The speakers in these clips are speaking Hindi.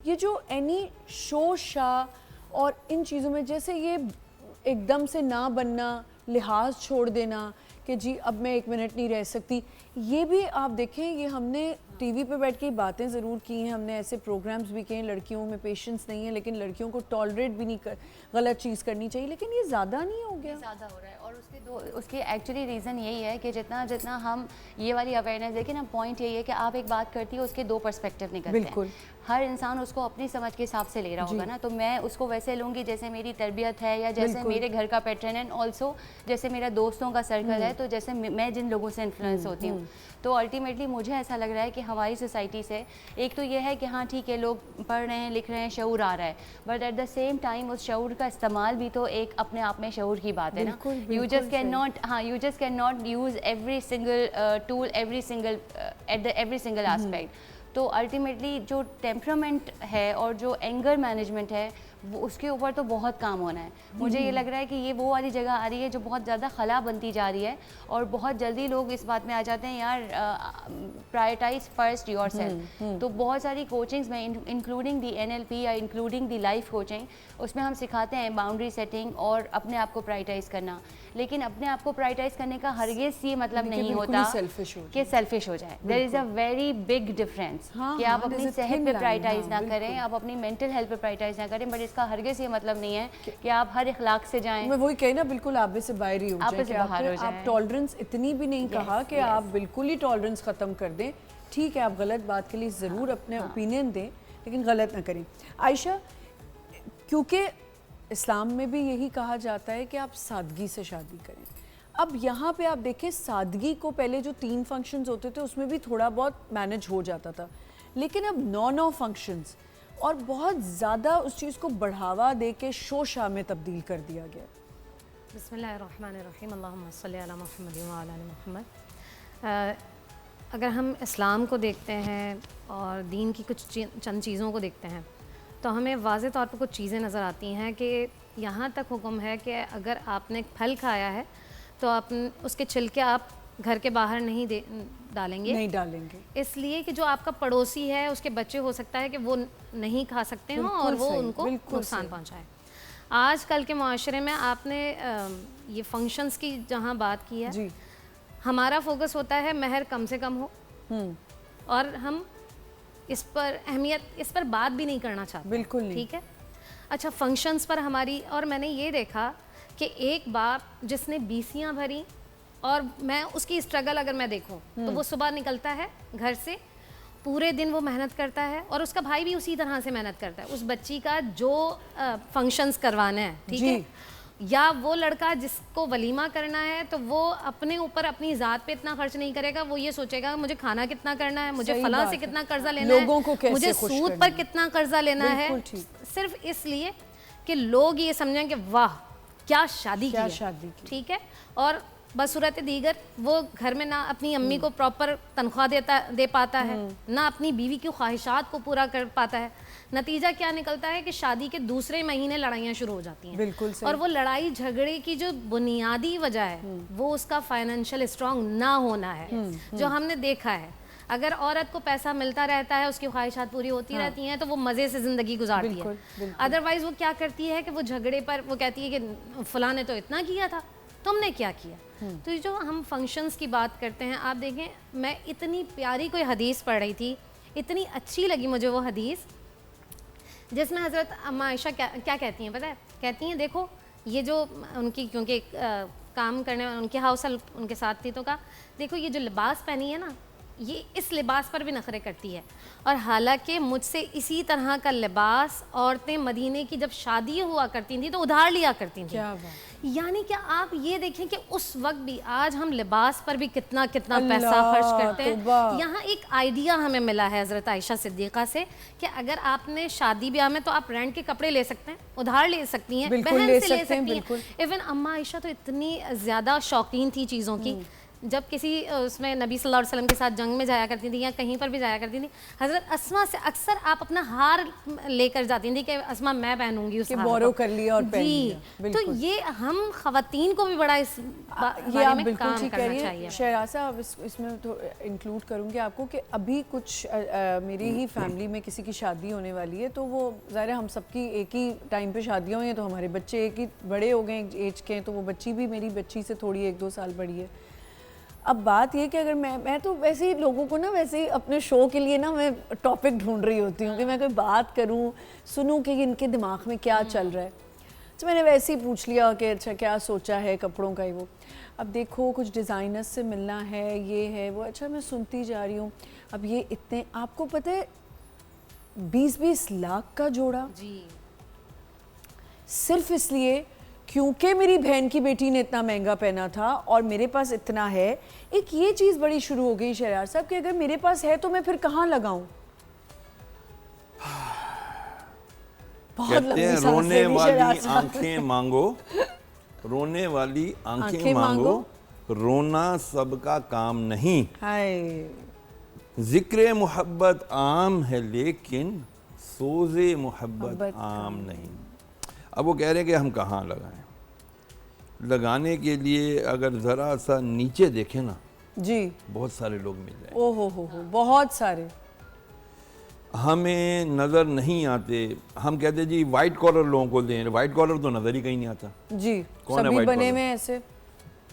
ये जो एनी शो शाह और इन चीज़ों में जैसे ये एकदम से ना बनना, लिहाज छोड़ देना कि जी अब मैं 1 मिनट नहीं रह सकती, ये भी आप देखें, ये हमने टीवी पे बैठ के बातें ज़रूर की हैं, हमने ऐसे प्रोग्राम्स भी किए हैं, लड़कियों में पेशेंस नहीं है लेकिन लड़कियों को टॉलरेट भी नहीं गलत चीज़ करनी चाहिए, लेकिन ये ज़्यादा नहीं हो गया? ज़्यादा हो रहा है और उसके एक्चुअली रीज़न यही है कि जितना हम ये वाली अवेयरनेस देखें ना, पॉइंट यही है कि आप एक बात करती हो उसके 2 पर्सपेक्टिव निकलते हैं। हर इंसान उसको अपनी समझ के हिसाब से ले रहा होगा ना, तो मैं उसको वैसे लूँगी जैसे मेरी तरबियत है या जैसे मेरे घर का पैटर्न है, एंड ऑल्सो जैसे मेरा दोस्तों का सर्कल है, तो जैसे मैं जिन लोगों से इन्फ्लुएंस होती हूँ। तो अल्टीमेटली मुझे ऐसा लग रहा है कि हमारी सोसाइटी से एक तो ये है कि हाँ ठीक है, लोग पढ़ रहे हैं, लिख रहे हैं, शऊर आ रहा है, but at the same time उस शऊर का इस्तेमाल भी तो एक अपने आप में शऊर की बात है ना। You just can not use every single tool every single aspect. तो अल्टीमेटली जो टेम्परामेंट है और जो एंगर मैनेजमेंट है वो उसके ऊपर तो बहुत काम होना है। मुझे ये लग रहा है कि ये वो वाली जगह आ रही है जो बहुत ज़्यादा खला बनती जा रही है और बहुत जल्दी लोग इस बात में आ जाते हैं, यार प्रायोरिटाइज फर्स्ट योर सेल्फ। तो बहुत सारी कोचिंग्स में इंक्लूडिंग दी NLP या इंक्लूडिंग दी लाइफ कोचिंग, उसमें हम सिखाते हैं बाउंड्री सेटिंग और अपने आप को प्रायोरिटाइज करना। लेकिन अपने आप को प्रायोरिटाइज करने का हरगिज़ ये मतलब नहीं होता कि सेल्फिश हो जाए। There is a very big difference कि आप अपनी सेहत पे प्रायोरिटाइज ना करें, आप अपनी मेंटल हेल्थ पे प्रायोरिटाइज ना करें, बट इसका हरगिज़ ये मतलब नहीं है कि आप हर इखलाक से जाएं। मैं वही कही ना, बिल्कुल आप में से बाहर ही हो जाए, आप टॉलरेंस इतनी भी नहीं कहा कि आप बिल्कुल ही टॉलरेंस ख़त्म कर दें। ठीक है, आप गलत बात के लिए ज़रूर अपने ओपिनियन दें, लेकिन गलत ना करें। आयशा, क्योंकि इस्लाम में भी यही कहा जाता है कि आप सादगी से शादी करें। अब यहाँ पे आप देखें, सादगी को पहले जो 3 फंक्शंस होते थे उसमें भी थोड़ा बहुत मैनेज हो जाता था, लेकिन अब 9 फंक्शंस और बहुत ज़्यादा उस चीज़ को बढ़ावा दे के शो शाह में तब्दील कर दिया गया। बिस्मिल्लाहिर्रहमानिर्रहीम, अल्लाहुम्मा सल्ली अला मुहम्मद व अला आलि मुहम्मद। अगर हम इस्लाम को देखते हैं और दीन की कुछ चंद चीज़ों को देखते हैं तो हमें वाज़े तौर पर कुछ चीज़ें नज़र आती हैं कि यहाँ तक हुक्म है कि अगर आपने फल खाया है तो आप उसके छिलके आप घर के बाहर नहीं डालेंगे, इसलिए कि जो आपका पड़ोसी है उसके बच्चे हो सकता है कि वो नहीं खा सकते हों और वो उनको नुकसान पहुँचाए। आजकल के माशरे में आपने ये फंक्शंस की जहाँ बात की है जी, हमारा फोकस होता है महर कम से कम हो और हम इस पर बात भी नहीं करना चाहते। बिल्कुल नहीं। ठीक है, अच्छा, फंक्शंस पर हमारी, और मैंने ये देखा कि एक बाप जिसने बीसियाँ भरी और मैं उसकी स्ट्रगल अगर मैं देखूं तो वो सुबह निकलता है घर से, पूरे दिन वो मेहनत करता है और उसका भाई भी उसी तरह से मेहनत करता है उस बच्ची का जो फंक्शंस करवाना है। ठीक है, या वो लड़का जिसको वलीमा करना है तो वो अपने ऊपर अपनी ज़ात पे इतना खर्च नहीं करेगा, वो ये सोचेगा मुझे खाना कितना करना है, मुझे फला से कितना कर्जा लेना है, मुझे सूद पर कितना कर्जा लेना है, सिर्फ इसलिए कि लोग ये समझें कि वाह क्या शादी की। ठीक है, और बसूरत दीगर वो घर में ना अपनी अम्मी को प्रॉपर तनख्वाह दे पाता है, ना अपनी बीवी की ख्वाहिशात को पूरा कर पाता है। नतीजा क्या निकलता है कि शादी के दूसरे महीने लड़ाइयाँ शुरू हो जाती हैं। बिल्कुल सही। और वो लड़ाई झगड़े की जो बुनियादी वजह है वो उसका फाइनेंशियल स्ट्रॉन्ग ना होना है, जो हमने देखा है। अगर औरत को पैसा मिलता रहता है, उसकी ख्वाहिशात पूरी होती रहती हैं, तो वो मज़े से ज़िंदगी गुजारती है। अदरवाइज़ वो क्या करती है कि वो झगड़े पर वो कहती है कि फ़लाँ ने तो इतना किया था, तुमने क्या किया। तो जो हम फंक्शंस की बात करते हैं, आप देखें, मैं इतनी प्यारी कोई हदीस पढ़ रही थी, इतनी अच्छी लगी मुझे वो हदीस, जिसमें हज़रत अम्मा आयशा क्या कहती हैं पता है? कहती हैं देखो ये जो उनकी, क्योंकि काम करने उनकी हाउस हेल्प उनके साथ थी, तो कहा देखो ये जो लिबास पहनी है ना, ये इस लिबास पर भी नखरे करती है, और हालांकि मुझसे इसी तरह का लिबास औरतें मदीने की जब शादी हुआ करती थी तो उधार लिया करती थी। क्या बात। यानी कि आप ये देखें कि उस वक्त भी, आज हम लिबास पर भी कितना पैसा खर्च करते हैं। यहाँ एक आइडिया हमें मिला है हज़रत आयशा सिद्दीक़ा से कि अगर आपने शादी ब्याह में, तो आप रेंट के कपड़े ले सकते हैं, उधार ले सकती हैं, बहन से ले सकती हैं। इवन अम्मा आयशा तो इतनी ज़्यादा शौकीन थी चीज़ों की जब किसी उसमें नबी सल्लल्लाहु अलैहि वसल्लम के साथ जंग में जाया करती थी या कहीं पर भी जाया करती थी, हज़रत अस्मा से अक्सर आप अपना हार लेकर जाती थी कि अस्मा मैं पहनूंगी उस हार बोरो कर लिया और पहन जी। लिया। तो ये हम खवातीन को भी बड़ा इस बारे में काम करना चाहिए। शहराज साहब इसमें तो इंक्लूड करूँगी आपको कि अभी कुछ मेरी ही फैमिली में किसी की शादी होने वाली है, तो वो ज़ाहिर हम सबकी एक ही टाइम पे शादियाँ हुई हैं, तो हमारे बच्चे एक ही बड़े हो गए एज के हैं, तो वो बच्ची भी मेरी बच्ची से थोड़ी 1-2 साल बड़ी है। अब बात ये कि अगर मैं तो वैसे ही लोगों को ना वैसे ही अपने शो के लिए ना मैं टॉपिक ढूंढ रही होती हूँ कि मैं कोई बात करूँ, सुनूँ कि इनके दिमाग में क्या चल रहा है। तो मैंने वैसे ही पूछ लिया कि अच्छा क्या सोचा है कपड़ों का ही वो। अब देखो कुछ डिज़ाइनर्स से मिलना है, ये है वो, अच्छा मैं सुनती जा रही हूँ। अब ये इतने, आपको पता है 20-20 लाख का जोड़ा जी, सिर्फ इसलिए क्योंकि मेरी बहन की बेटी ने इतना महंगा पहना था और मेरे पास इतना है। एक ये चीज़ बड़ी शुरू हो गई शहरार साहब कि अगर मेरे पास है तो मैं फिर कहाँ लगाऊं। कहते हैं रोने वाली आंखें मांगो, रोने वाली आंखें मांगो, रोना सबका काम नहीं। हाय, जिक्र मोहब्बत आम है लेकिन सोज़े मोहब्बत आम नहीं। अब वो कह रहे हैं कि हम कहाँ लगाएं। लगाने के लिए अगर ज़रा सा नीचे देखें ना जी, बहुत सारे लोग मिल जाएंगे। ओ हो, बहुत सारे हमें नज़र नहीं आते। हम कहते जी वाइट कॉलर लोगों को दें, वाइट कॉलर तो नज़र ही कहीं नहीं आता। जी, कौन है सभी white बने collar? हुए ऐसे,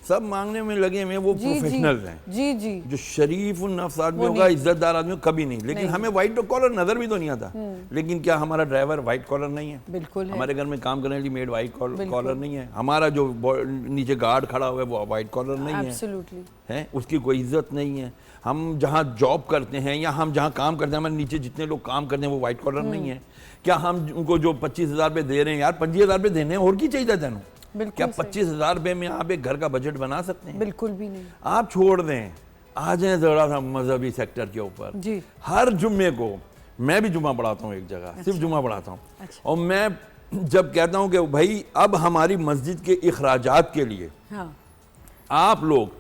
सब मांगने में लगे हुए, वो प्रोफेशनल्स हैं। जी जी, जो शरीफ नफ्स आदमी होगा, इज्जतदार आदमी कभी नहीं। लेकिन हमें व्हाइट कॉलर नजर भी तो नहीं आता। लेकिन क्या हमारा ड्राइवर व्हाइट कॉलर नहीं है? बिल्कुल है। हमारे घर में काम करने वाली मेड व्हाइट कॉलर नहीं है। हमारा जो नीचे गार्ड खड़ा हुआ है वो व्हाइट कॉलर नहीं है। एब्सोल्युटली है, उसकी कोई इज्जत नहीं है। हम जहाँ जॉब करते हैं या हम जहाँ काम करते हैं, हमारे नीचे जितने लोग काम करते हैं वो व्हाइट कॉलर नहीं है। क्या हम उनको जो 25,000 रुपये दे रहे हैं, यार 25,000 रुपये देने और की चाहिए तेन? क्या 25,000 रुपये में आप एक घर का बजट बना सकते हैं? बिल्कुल भी नहीं। आप छोड़ दें, आ जाए जरा सा मजहबी सेक्टर के ऊपर जी। हर जुम्मे को मैं भी जुम्मा पढ़ाता हूँ एक जगह। अच्छा। सिर्फ जुम्मा पढ़ाता हूँ। अच्छा। और मैं जब कहता हूँ कि भाई अब हमारी मस्जिद के इखराजात के लिए आप लोग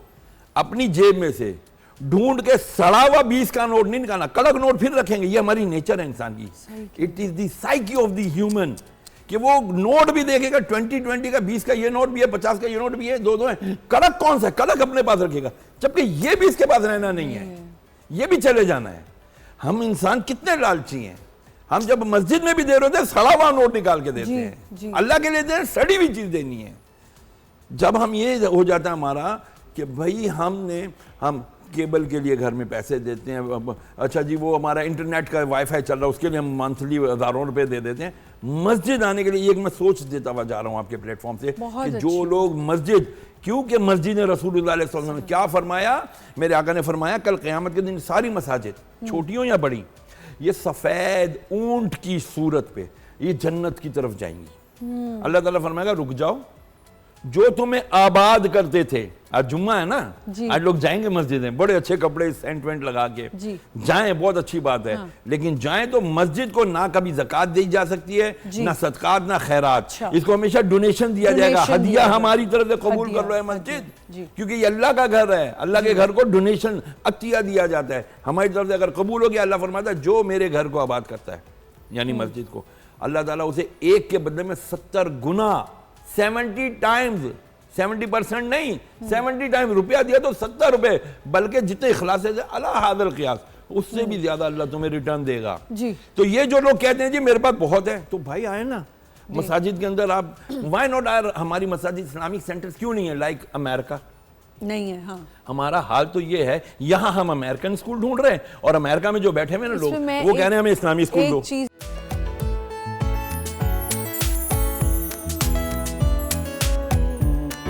अपनी जेब में से ढूंढ के सड़ा हुआ 20 का नोट नहीं निकालना, कड़क नोट फिर रखेंगे। ये हमारी नेचर है इंसान की। It is the psyche of the human कि वो नोट भी देखेगा, 20 का 20 का ये नोट भी है, 50 का ये नोट भी है, दो है। कड़क कौन सा है? कड़क अपने पास रखेगा, जबकि ये भी इसके पास रहना नहीं है, ये भी चले जाना है। हम इंसान कितने लालची हैं। हम जब मस्जिद में भी दे रहे होते हैं सड़ा हुआ नोट निकाल के देते हैं। अल्लाह के लिए दे रहे, सड़ी हुई चीज देनी है। जब हम ये हो जाता है हमारा कि भाई हम केबल के लिए घर में पैसे देते हैं, अच्छा जी वो हमारा इंटरनेट का वाईफाई चल रहा है उसके लिए हम मंथली हज़ारों रुपए दे देते हैं। मस्जिद आने के लिए एक मैं सोच देता हुआ जा रहा हूँ आपके प्लेटफॉर्म से कि जो लोग मस्जिद, क्योंकि मस्जिद ने रसूलुल्लाह सल्लल्लाहु अलैहि वसल्लम ने क्या फरमाया, मेरे आका ने फरमाया कल क़यामत के दिन सारी मसाजिद छोटी हो या बड़ी, ये सफ़ेद ऊंट की सूरत पे ये जन्नत की तरफ जाएंगी। अल्लाह ताला फरमाएगा रुक जाओ, जो तुम्हें आबाद करते थे, आज जुम्मा है ना, आज लोग जाएंगे मस्जिद में बड़े अच्छे कपड़े सेंट वेंट लगा के जाएं, बहुत अच्छी बात है। लेकिन जाएं तो मस्जिद को ना कभी ज़कात दी जा सकती है, ना सदकात, ना खैरात। इसको हमेशा डोनेशन दिया जाएगा, हदिया हमारी तरफ से कबूल कर लो है मस्जिद, क्योंकि ये अल्लाह का घर है। अल्लाह के घर को डोनेशन अतिया दिया जाता है हमारी तरफ से। अगर कबूल हो गया, अल्लाह फरमाता है जो मेरे घर को आबाद करता है यानी मस्जिद को, अल्लाह ताला उसे एक के बदले में 70 गुना 70 टाइम्स, 70% नहीं 70 टाइम रुपया दिया तो 70 रुपए, बल्कि जितने इखलास से अला हादल क़ियास उससे भी ज्यादा अल्लाह तुम्हें रिटर्न देगा जी। तो ये जो लोग कहते हैं जी मेरे पास बहुत है, तो भाई आए ना मसाजिद के अंदर। आप व्हाई नॉट आर, हमारी मसाजिद इस्लामिक सेंटर्स क्यों नहीं है लाइक अमेरिका? नहीं है। हाँ, हमारा हाल तो ये है, यहाँ हम अमेरिकन स्कूल ढूंढ रहे हैं और अमेरिका में जो बैठे हुए ना लोग वो कह रहे हैं हमें इस्लामी स्कूल दो।